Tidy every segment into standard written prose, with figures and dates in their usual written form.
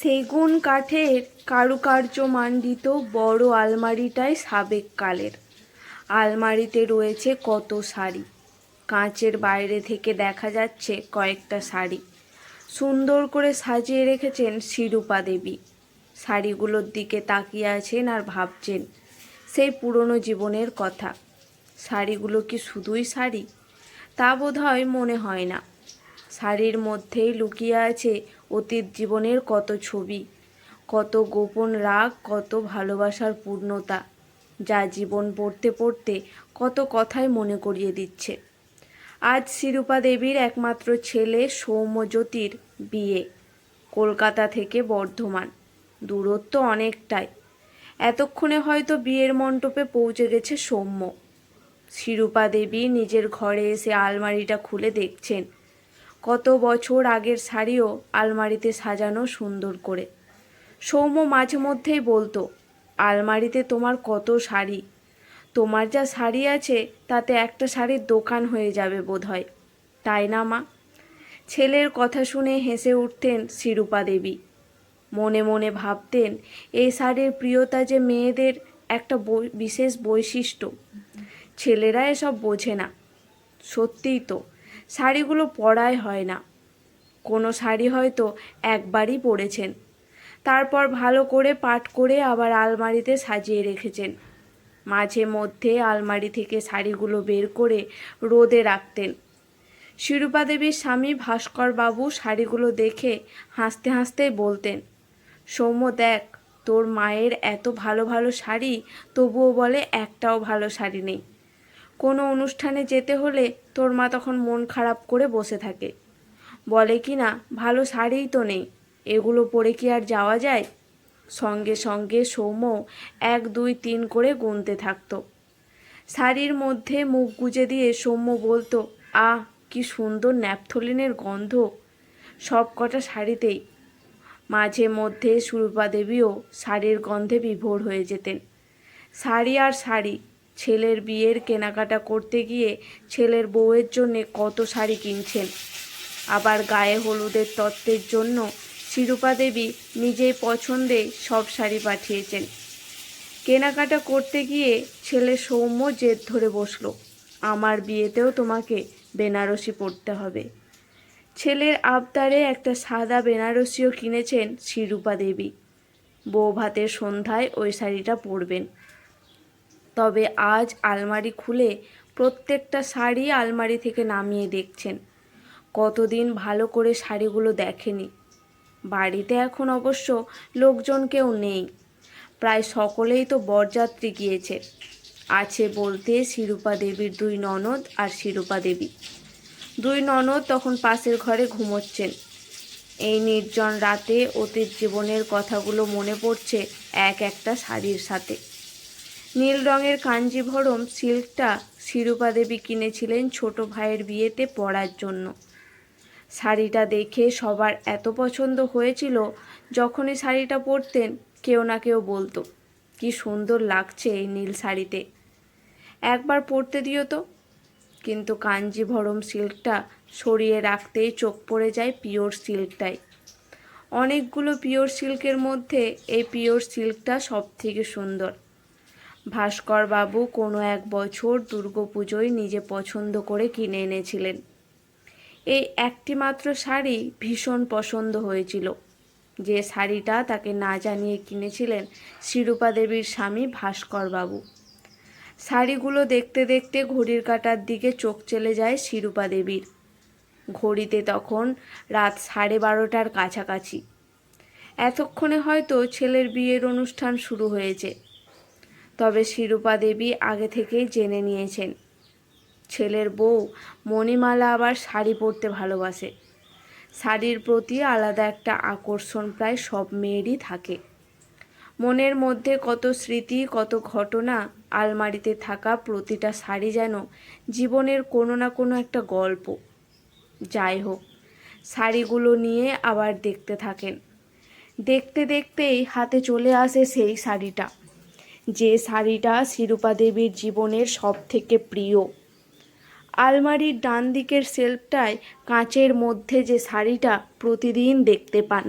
সেগুন কাঠের কারুকার্যমণ্ডিত বড় আলমারিটাই সাবেক কালের। আলমারিতে রয়েছে কত শাড়ি, কাঁচের বাইরে থেকে দেখা যাচ্ছে কয়েকটা শাড়ি। সুন্দর করে সাজিয়ে রেখেছেন শিরূপা দেবী। শাড়িগুলোর দিকে তাকিয়ে আছেন আর ভাবছেন সেই পুরনো জীবনের কথা। শাড়িগুলো কি শুধুই শাড়ি? তা বোধহয় মনে হয় না। শাড়ির মধ্যেই লুকিয়ে আছে অতীত জীবনের কত ছবি, কত গোপন রাগ, কত ভালোবাসার পূর্ণতা, যা জীবন পড়তে পড়তে কত কথাই মনে করিয়ে দিচ্ছে। আজ শিরূপা দেবীর একমাত্র ছেলে সৌম্যজ্যোতির বিয়ে। কলকাতা থেকে বর্ধমান, দূরত্ব অনেকটাই। এতক্ষণে হয়তো বিয়ের মণ্ডপে পৌঁছে গেছে সৌম্য। শিরূপা দেবী নিজের ঘরে এসে আলমারিটা খুলে দেখছেন। কত বছর আগের শাড়িও আলমারিতে সাজানো সুন্দর করে। সৌম্য মাঝে মধ্যেই বলতো, আলমারিতে তোমার কত শাড়ি, তোমার যা শাড়ি আছে তাতে একটা শাড়ির দোকান হয়ে যাবে বোধহয়, তাই না মা? ছেলের কথা শুনে হেসে উঠতেন শিরূপা দেবী। মনে মনে ভাবতেন, এই শাড়ির প্রিয়তা যে মেয়েদের একটা বিশেষ বৈশিষ্ট্য। ছেলেরা এসব বোঝে না। সত্যিই তো, শাড়িগুলো পরাই হয় না। কোনো শাড়ি হয়তো একবারই পরেছেন, তারপর ভালো করে পাট করে আবার আলমারিতে সাজিয়ে রেখেছেন। মাঝে মধ্যে আলমারি থেকে শাড়িগুলো বের করে রোদে রাখতেন। শিরূপা দেবীর স্বামী ভাস্কর বাবু শাড়িগুলো দেখে হাসতে হাসতেই বলতেন, সৌম্য দেখ, তোর মায়ের এত ভালো ভালো শাড়ি, তবুও বলে একটাও ভালো শাড়ি নেই। কোনো অনুষ্ঠানে যেতে হলে তোর মা তখন মন খারাপ করে বসে থাকে, বলে কি না ভালো শাড়িই তো নেই, এগুলো পরে কি আর যাওয়া যায়? সঙ্গে সঙ্গে সৌম্য 1 2 3 করে গুনতে থাকতো। শাড়ির মধ্যে মুখ গুজে দিয়ে সৌম্য বলতো, আহ কি সুন্দর ন্যাপথলিনের গন্ধ সব কটা শাড়িতেই। মাঝে মধ্যে শিরূপা দেবীও শাড়ির গন্ধে বিভোর হয়ে যেতেন। শাড়ি আর শাড়ি। ছেলের বিয়ের কেনাকাটা করতে গিয়ে ছেলের বউয়ের জন্যে কত শাড়ি কিনছেন। আবার গায়ে হলুদের তত্ত্বের জন্য শিরূপা দেবী নিজেই পছন্দে সব শাড়ি পাঠিয়েছেন। কেনাকাটা করতে গিয়ে ছেলে সৌম্য জেদ ধরে বসলো, আমার বিয়েতেও তোমাকে বেনারসি পরতে হবে। ছেলের আবদারে একটা সাদা বেনারসিও কিনেছেন শিরূপা দেবী। বৌভাতের সন্ধ্যায় ওই শাড়িটা পরবেন। তবে আজ আলমারি খুলে প্রত্যেকটা শাড়ি আলমারি থেকে নামিয়ে দেখছেন। কতদিন ভালো করে শাড়িগুলো দেখেনি। বাড়িতে এখন অবশ্য লোকজন কেউ নেই, প্রায় সকলেই তো বরযাত্রী গিয়েছে। আছে বলতে শিরূপা দেবীর 2 ননদ আর শিরূপা দেবী। 2 ননদ তখন পাশের ঘরে ঘুমোচ্ছেন। এই নির্জন রাতে অতীত জীবনের কথাগুলো মনে পড়ছে এক একটা শাড়ির সাথে। নীল রঙের কাঞ্জিভরম সিল্কটা শিরূপা দেবী কিনেছিলেন ছোট ভাইয়ের বিয়েতে পরার জন্য। শাড়িটা দেখে সবার এত পছন্দ হয়েছিল, যখনই শাড়িটা পরতেন কেউ না কেউ বলতো, কি সুন্দর লাগছে এই নীল শাড়িতে, একবার পরতে দিও তো। কিন্তু কাঞ্জিভরম সিল্কটা সরিয়ে রাখতেই চোখ পড়ে যায় পিওর সিল্কটাই। অনেকগুলো পিওর সিল্কের মধ্যে এই পিওর সিল্কটা সব থেকে সুন্দর। ভাস্কর বাবু কোনো এক বছর দুর্গাপুজোয় নিজে পছন্দ করে কিনে এনেছিলেন। এই একটি মাত্র শাড়ি ভীষণ পছন্দ হয়েছিল, যে শাড়িটা তাকে না জানিয়ে কিনেছিলেন শিরূপা দেবীর স্বামী ভাস্কর বাবু। শাড়িগুলো দেখতে দেখতে ঘড়ির কাঁটার দিকে চোখ চলে যায় শিরূপা দেবীর। ঘড়িতে তখন রাত 12:30টার কাছাকাছি। এতক্ষণে হয়তো ছেলের বিয়ের অনুষ্ঠান শুরু হয়েছে। তবে শিরূপা দেবী আগে থেকেই জেনে নিয়েছেন, ছেলের বউ মণিমালা আবার শাড়ি পরতে ভালোবাসে। শাড়ির প্রতি আলাদা একটা আকর্ষণ প্রায় সব মেয়েরই থাকে। মনের মধ্যে কত স্মৃতি, কত ঘটনা। আলমারিতে থাকা প্রতিটা শাড়ি যেন জীবনের কোনো না কোনো একটা গল্প। যাই হোক, শাড়িগুলো নিয়ে আবার দেখতে থাকেন। দেখতে দেখতেই হাতে চলে আসে সেই শাড়িটা, যে শাড়িটা শিরূপা দেবীর জীবনের সব থেকে প্রিয়। আলমারির ডান দিকের শেলফটায় কাঁচের মধ্যে যে শাড়িটা প্রতিদিন দেখতে পান,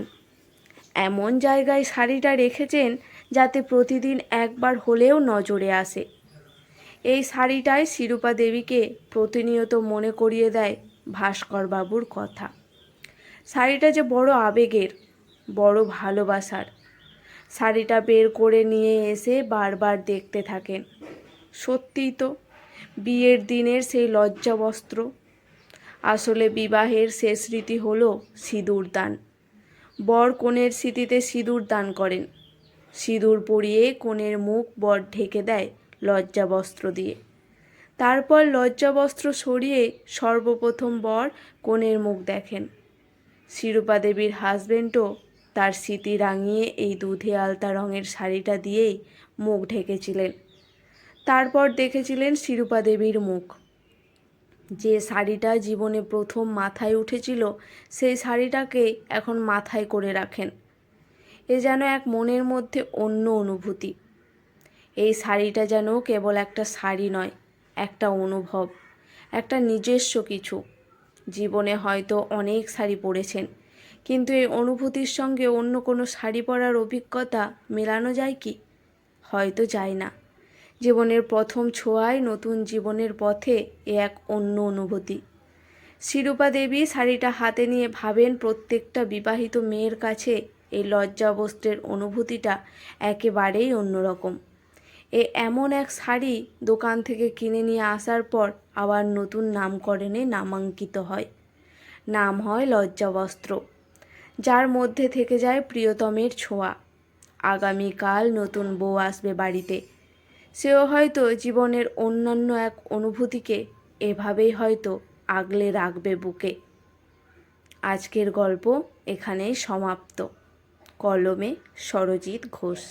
এমন জায়গায় শাড়িটা রেখেছেন যাতে প্রতিদিন একবার হলেও নজরে আসে। এই শাড়িটাই শিরূপা দেবীকে প্রতিনিয়ত মনে করিয়ে দেয় ভাস্কর বাবুর কথা। শাড়িটা যে বড় আবেগের, বড় ভালোবাসার। শাড়িটা বের করে নিয়ে এসে বারবার দেখতে থাকেন। সত্যিই তো, বিয়ের দিনের সেই লজ্জা বস্ত্র। আসলে বিবাহের শেষ রীতি হলো সিঁদুর দান। বর কনের স্মৃতিতে সিঁদুর দান করেন। সিঁদুর পরিয়ে কনের মুখ বর ঢেকে দেয় লজ্জা বস্ত্র দিয়ে। তারপর লজ্জা বস্ত্র সরিয়ে সর্বপ্রথম বর কনের মুখ দেখেন। শিরূপা দেবীর হাজবেন্ডও তার স্মৃতি রাঙিয়ে এই দুধে আলতা রঙের শাড়িটা দিয়েই মুখ ঢেকেছিলেন। তারপর দেখেছিলেন শিরূপা দেবীর মুখ। যে শাড়িটা জীবনে প্রথম মাথায় উঠেছিল সেই শাড়িটাকে এখন মাথায় করে রাখেন। এ যেন এক মনের মধ্যে অন্য অনুভূতি। এই শাড়িটা যেন কেবল একটা শাড়ি নয়, একটা অনুভব, একটা নিজস্ব কিছু। জীবনে হয়তো অনেক শাড়ি পরেছেন, কিন্তু এই অনুভূতির সঙ্গে অন্য কোনো শাড়ি পরার অভিজ্ঞতা মেলানো যায় কি? হয়তো যায় না। জীবনের প্রথম ছোঁয়ায় নতুন জীবনের পথে এ এক অন্য অনুভূতি। শিরূপা দেবী শাড়িটা হাতে নিয়ে ভাবেন প্রত্যেকটা বিবাহিত মেয়ের কাছে এই লজ্জাবস্ত্রের অনুভূতিটা একেবারেই অন্যরকম। এমন এক শাড়ি দোকান থেকে কিনে নিয়ে আসার পর আবার নতুন নামকরণে নামাঙ্কিত হয়। নাম হয় লজ্জাবস্ত্র, যার মধ্যে থেকে যায় প্রিয়তমের ছোঁয়া। আগামীকাল নতুন বউ আসবে বাড়িতে, সেও হয়তো জীবনের অন্যান্য এক অনুভূতিকে এভাবেই হয়তো আগলে রাখবে বুকে। আজকের গল্প এখানেই সমাপ্ত। কলমে সরজিৎ ঘোষ।